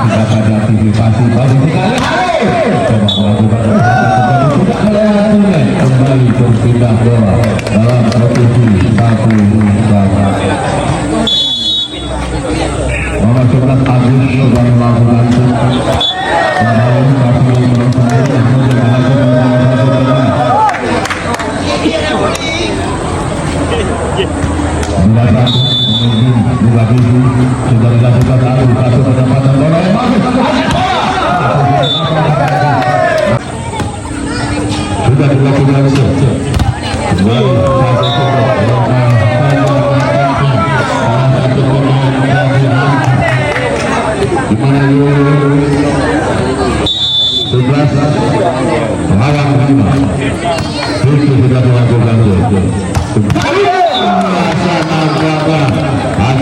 dapat diantisipasi bagus sekali. Coba melakukan kembali berpindah bola dalam posisi 1-2. Nomor 11 Agus sudah melakukan sudah dilakukan satu pendapatan bola yang bagus. Sudah dilakukan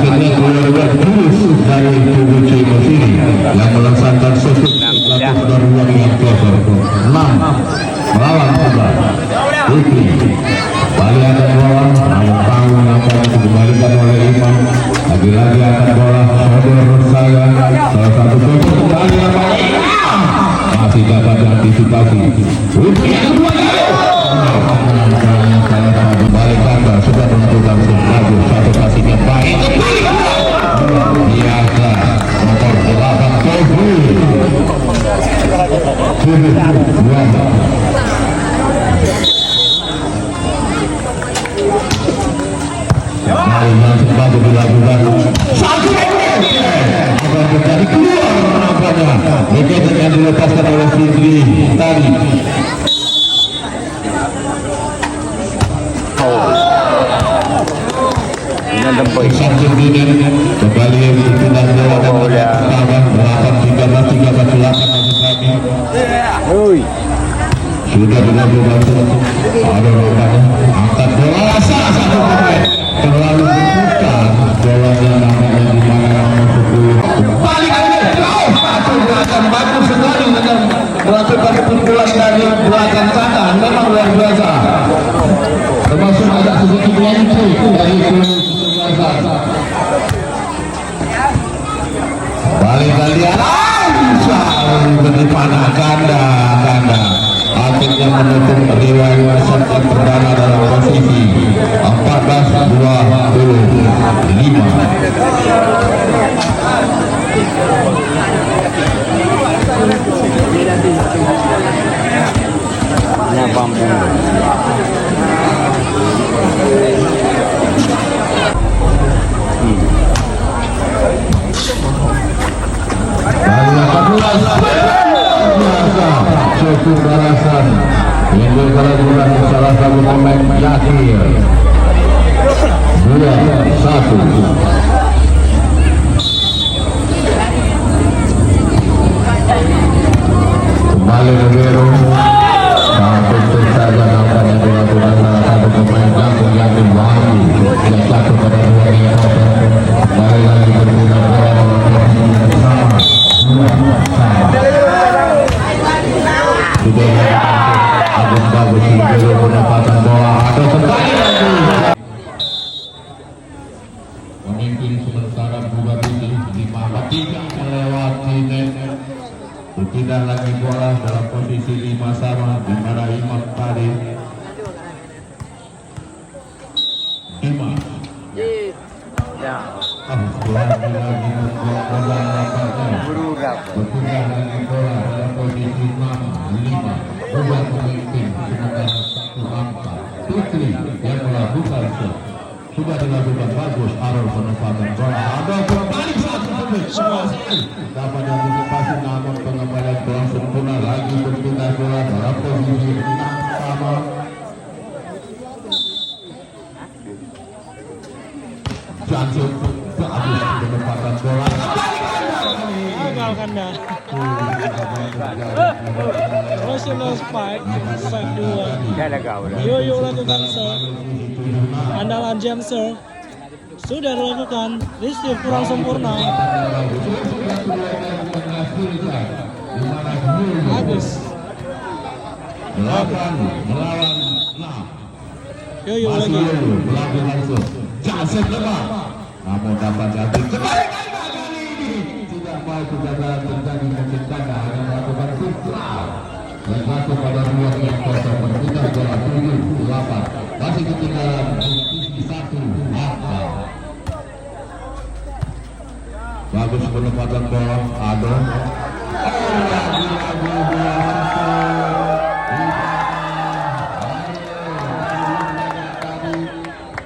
akhirnya keluar jurus dari tubuh Cimo sini yang melaksanakan sosok dari ruang yang kotor 6 melawan 11 Putri balik akan bola namun tangan akan dikembalikan oleh Imam lagi-lagi akan bola saudara saya salah satu sosok kembali masih dapat diantisipasi Putri yang kedua balik kandang sudah menentukan bagus satu passing yang baik biasa nomor 8 Taufi yang bagus dilakukan satu akan terjadi keluar nampaknya wicket yang dilepaskan oleh Fitri tadi. Kembali pindah bola dan kawan 8-13 sudah dilakukan ada rupanya angkat bola salah satu pemain terlalu terbuka bolanya namanya di mana balik belakang bagus sekali dengan melakukan pukulan dari belakang kanan memang luar biasa termasuk agak sedikit lengkap dari balik kalian bagaimana kanda akhirnya menutup riwayat serta perdana dalam posisi 14-25 cukup balasan yang berkelakuan salah satu pemain Yakir 2-1 kembali Rivero tentu saja nampaknya dilakukan salah satu pemain Lampung Yakin Wahyu yang jatuh pada dua yang kembali lagi berguna bola bersama sudah bagus Rivero penempatan bola ada kembali memimpin sementara Buga Putih 5-3 melewati net. Tidak lagi bola dalam posisi 5 sama di mana Imam tadi Imam lagi membuat bola nampaknya berpindah lagi bola dalam posisi 6-5 buat pemimpin sementara 1-4 Putri yang melakukan sudah dilakukan bagus Arul penempatan bola ada kembali dapat diantisipasi namun pengembalian bola sempurna lagi berpindah bola dalam posisi 6 sama Jansun bagus penempatan bola kanda National Spike set 2 Yoyo lakukan serve andalan James serve sudah dilakukan receive kurang sempurna bagus melawan Yoyo lagi melakukan langsung Jansun lemah namun dapat jatuh kembali tidak sampai kegagalan terjadi mungkin tanda hanya melakukan putra berlaku pada ruang yang kosong berputar bola 7-8 masih ketinggalan posisi 1 angka. Bagus penempatan bola Ado.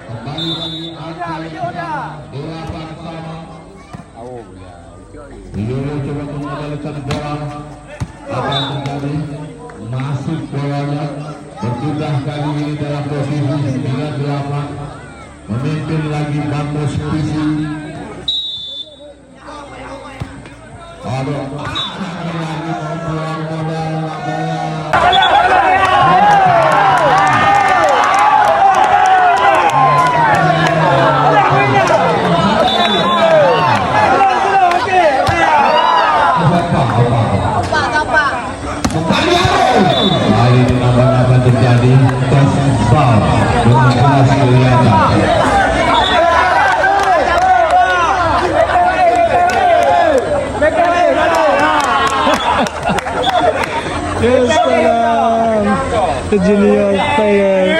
Kembali lagi angka 8 sama. Widodo coba mengendalikan bola. Apa yang terjadi? Masuk bolanya berpindah kali ini dalam posisi 9-8 memimpin lagi Bambos Pisi. Aduh, lagi membuang bola. Kali ini apa terjadi? Tes foul dengan kelas kelihatan. Yes, the junior player.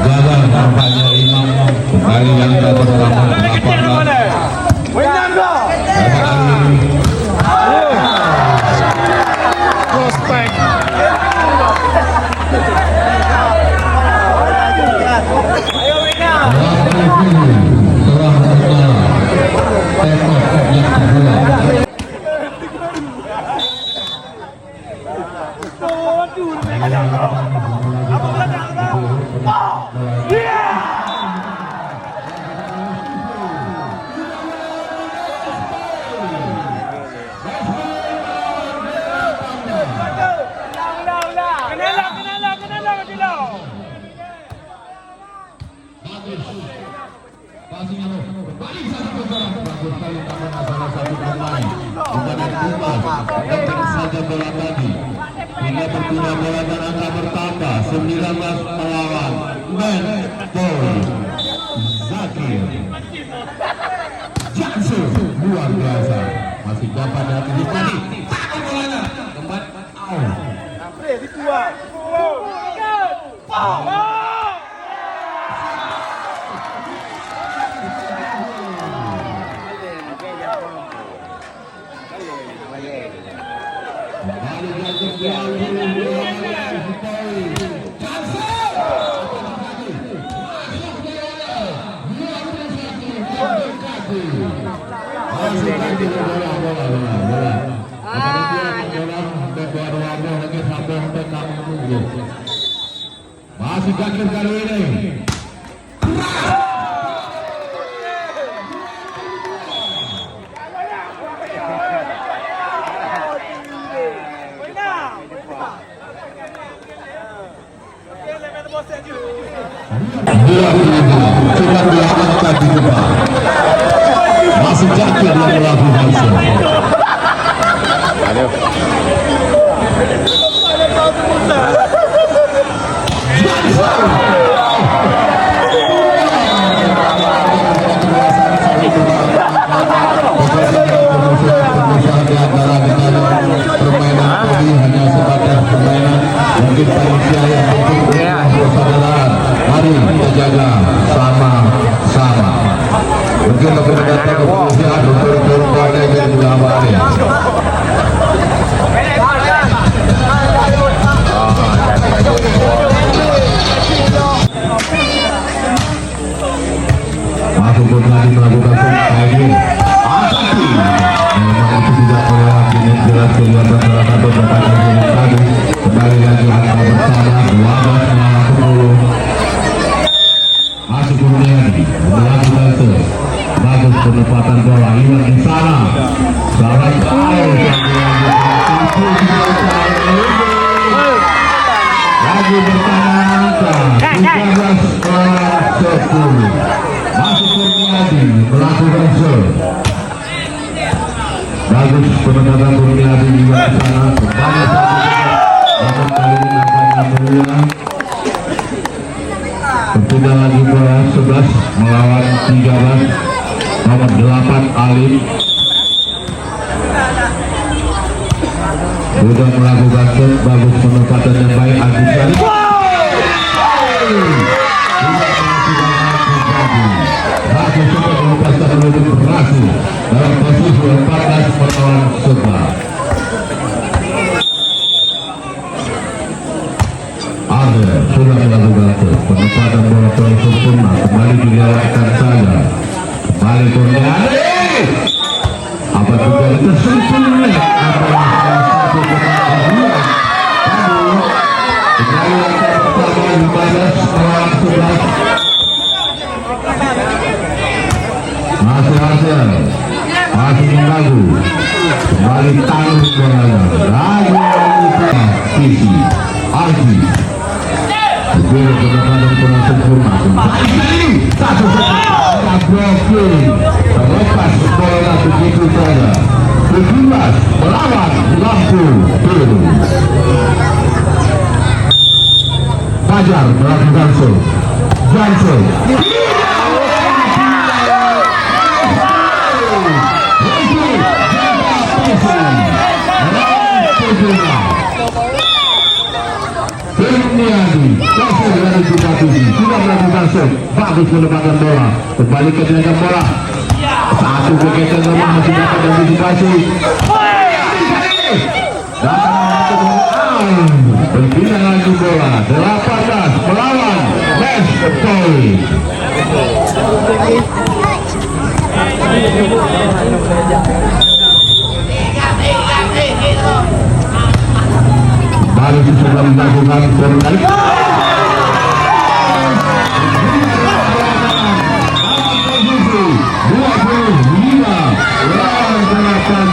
Gagal nampaknya Imam kali yang tak terlalu Prospect. bola tadi hingga berguna bola dan angka bertambah 19 melawan Menpol Zakir Jansu luar biasa masih dapat dinikmati bolanya kembali masih Zakir kali ini coba diangkat di depan masih Zakir yang melakukan permainan tadi hanya sebatas permainan mungkin panitia yang penting persaudaraan mari kita jaga sama-sama mungkin lebih datang ke polisian untuk pada yang dilamari masuk lagi melakukan lagi Asati memang itu tidak melewati jelas kelihatan salah satu pertandingan yang tadi kembali lagi angka bersama 12-10 masuk kemudian melakukan bagus penempatan bola Iwan di sana salah lagi bersama angka 13-10 melakukan serve. Bagus penempatan Kurniadi juga ke sana. Kembali namun kali ini nampaknya mulia. Berpindah lagi bola 11 melawan 13. Nomor 8 Alif sudah melakukan serve. Bagus penempatan yang baik Agus Sari. Hasil sempat melepaskan menuju berhasil dalam posisi 14 melawan 11. Arya sudah melakukan penempatan bola terlalu sempurna, kembali dilewatkan saja. Kembali Kurniadi. Apa juga tersempurna? Apa yang salah satu kedua? Kembali yang pertama 15 melawan 11. Masih mengganggu. Kembali tanggung bolanya. Lagi sisi Arji. Berbeda penempatan kurang sempurna. Kembali satu blocking. Terlepas bola begitu saja. 17 melawan 60. Fajar melakukan serve. Johnson. Kurniadi masih berada di posisi, sudah melakukan serve. Bagus menempatkan bola. Kembali ke gawang bola. Satu wicket nomor masih dapat antisipasi. Berpindah lagi bola. 18 melawan match point. Baru sudah melakukan corner. Posisi 25 lawan 18.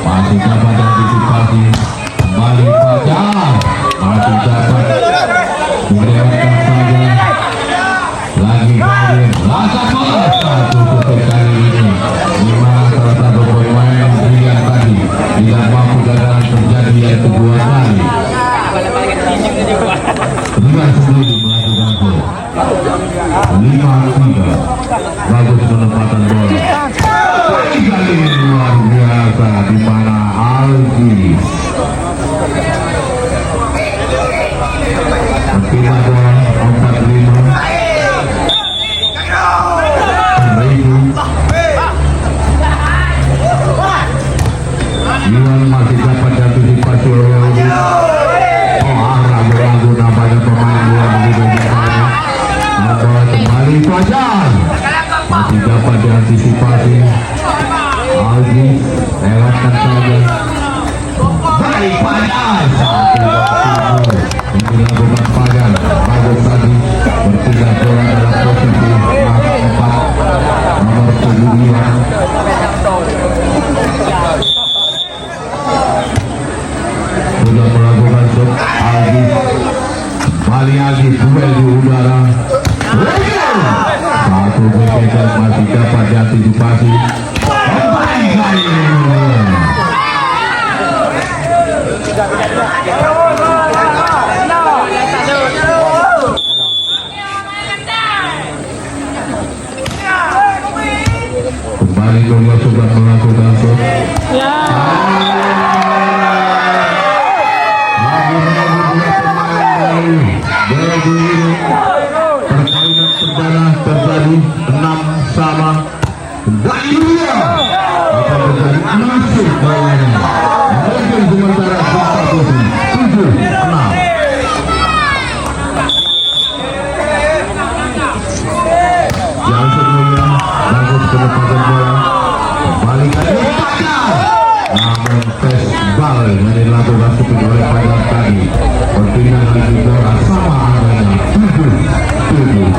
Masih dapat antisipasi. Kembali Fajar. Masih dapat melewatkan saja. Lagi kali lakukan bola. Satu tutup kali ini. Di mana salah satu pemain pilihan tadi tidak mampu gagal terjadi yang kedua kali. Dengan sendiri melakukan gol. 5-3. Bagus penempatan bola. Kali ini luar biasa di mana Algi berpindah bola 45. Iwan masih dapat diantisipasi oleh Algi. Ragu-ragu nampaknya pemain bola begitu jauhnya. Bola kembali Fajar. Masih dapat diantisipasi. Algi lewatkan saja. Baik Fajar. Ini dilakukan Fajar. Bagus tadi berpindah bola dalam posisi 4 nomor 72. Sudah melakukan serve. Algi kembali Algi duel di udara. Satu wicket masih dapat diantisipasi. Kembali kali ini. Kembali Kurnia sudah melakukan serve. Permainan perdana terjadi 6 sama. Dan dia akan terjadi masuk bolanya. Mungkin sementara status 7-6. Yang sebelumnya bagus penempatan bola. Balikan Fajar. Namun tes bal yang dilakukan seperti oleh Fajar tadi. Perpindahan lagi bola sama angkanya 7-7.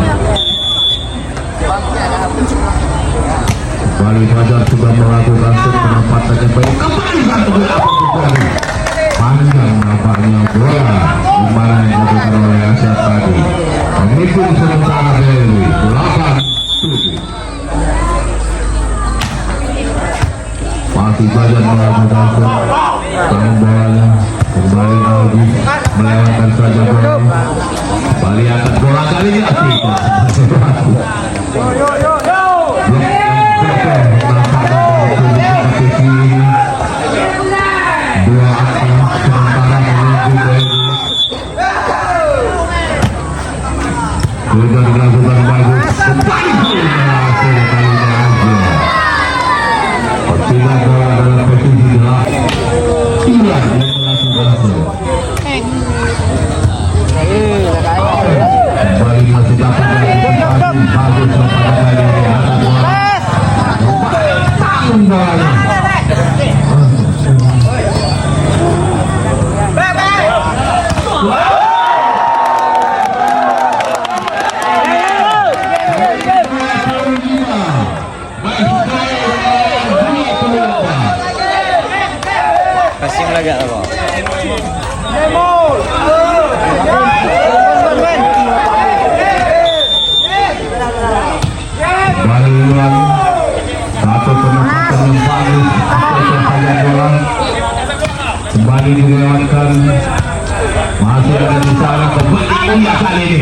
Bali Fajar sudah melakukan penempatan yang baik. Kembali Umpan yang dilakukan oleh Asyad tadi. Menghitung sementara Dewi 8-7. Masih saja melakukan tanggung bolanya. Kembali Aldi melewatkan saja bola. Kembali angkat bola kali ini asik. Dua angka sementara menuju sudah dilakukan bagus. Kembali berhasil kali ini aja. Persija bola dalam posisi gelap. Iya, dia melakukan kembali masih dapat dilakukan bagus pada kali ini ada bola. Tanggung bolanya. Passing lagi apa? Balik ulang satu penempatan yang bagus untuk saja bola kembali dilewatkan masih ada di sana kembali kali ini